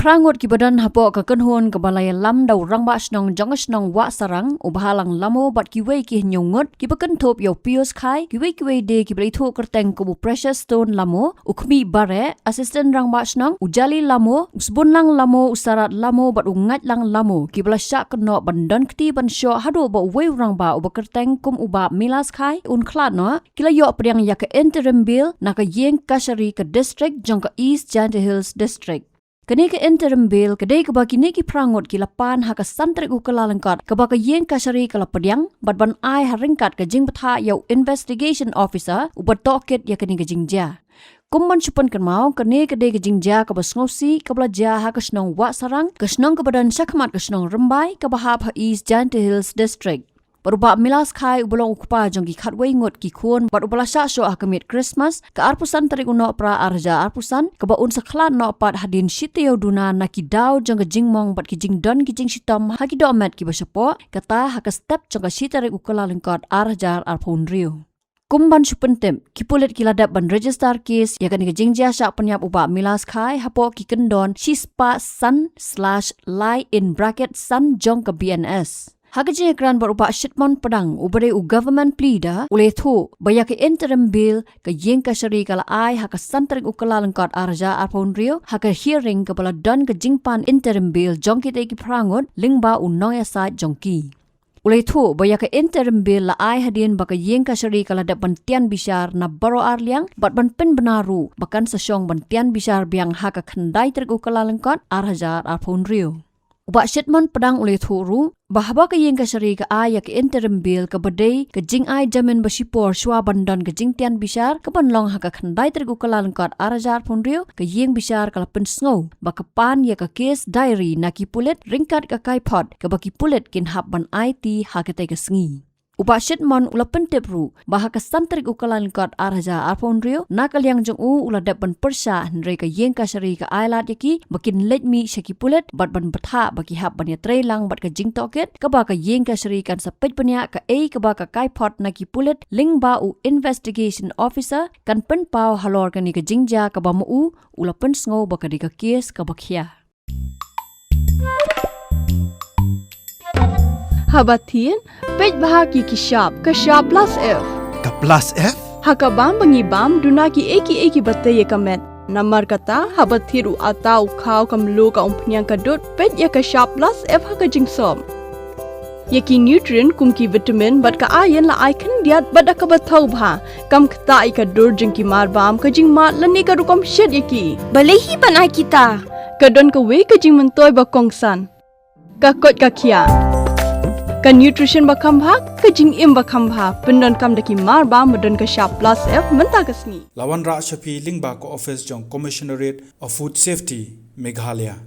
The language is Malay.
prangot ki badan hapo ka kanhon ka balaya lam dau rangba snong jongasnong wa sarang ubahalang lamo bat ki wei ki nyongot ki bakan thop yo pios khai ki wei de ki blai tho kerteng ko precious stone lamo ukmi bare assistant rangba snong ujali lamo usbunlang lamo usarat lamo bat ungat lang lamo ki blasha kno bandan kti ban sho hado ba wei rangba ubakerteng kum uba milas khai un khlat no ki la Ïohpdiang ya ka interim bill na ka Ïingkashari ka district jong ka East Giant Hills district. Kini ke interim bill kedai ke bagi ni ki prangot ki lapan ha ka santrik ukalalengkat ke baka Ïingkashari ke Ïohpdiang bat ban ai haringkat ke jing betha yo investigation officer ubat toket ya kini ke jingja. Kumban chupan kan mau kini kedai ke jingja ke basngosi ke belaja ha ke snong wa sarang ke snong ke badan syakmat ke snong rembai ke bahap ha East Giant Hills district. Berupa milas khai ubulong ukpa jong ki Khatduh Ngut ki khun bat ubalasha sho akamit Christmas ke arpusan tarik uno pra arja arpusan ke ba un sakhlan no pat hadin shiteo duna na ki daw jong ke jingmong bat ki jingdon ki jing shitom ha ki domet ki basapo kata ha ka step jong ka shitarik ukala lengkot arja arpun rio. Kumban supentem ki pulit ki ladap ban register case ya kan ke jingja syak penyap uba milas khai hapo ki kendon shispa sun/lie in bracket sun jong ke BNS. Hagaji ekran berupa shitmon pedang ubare u government pleader oleh thu baya ke interim bill ke Ïingkashari kala ai haka santrik ukala lengkot arja arpon rio haka hearing kepala don ke jingpan interim bill jongki te ki prangot lingba unong ya side jongki. Oleh thu baya ke interim bill la ai hadin baka Ïingkashari kala dap bantian bisar na baro arliang bat ban pen benaru bakan sesyong bantian bisar biang haka khandai trik ukala lengkot arja arpon rio. Ubak shitmon pedang oleh thuru bahaba ke Ïingkashari ke ai ke interim bill ke bedai ke jing ai jamin basipor shwa bandan ke jing tian bisar ke banlong ha ka khandai tergu kalalengkat arajar punrio ke Ïing bisar kala pen sngo baka pan ya ke case diary naki pulit ringkat ke kai pot ke baki pulit kin hap ban IT ha ke te ke sngi. Ubak shitmon ula pentip ru baha ke santrik ukalalengkat araja arpon rio nakal yang jong u ula dap ban persha nre ke Ïingkashari ke ailat yaki bakin let mi shaki pulit bat ban betha baki hap ban ya trailang bat ke jing toket ke baka Ïingkashari kan sapet penya ke ke baka kai pot naki pulit ling ba u investigation officer kan pen pau halor kan ni ke jingja ke ba mu ula pen sngo baka di ke case ke bakhia. Habatin, pej bahagi ki shop plus F. Ka plus F? Hakabam bangi bam duna ki eki batte ye kamet. Namar kata habathiru atau khau kamlu ka umpnyang kadut pej ya ka shop plus F haka jingsom. Yaki nutrient kum ki vitamin bat ka iron la icon diat bat ka bathau bha kam khta ka dur jing ki mar bam ka jing mat lani ka rukom shed yaki. Balehi banai kita. Kadon ka we ka jing mentoy ba kongsan. Ka kot ka kia. Ka nutrition bakam bha ka jing im bakam bha pendon kam daki mar ba modon ka shop plus F menta ka sngi Lawan ra shapi lingba ko office jong commissionerate of food safety Meghalaya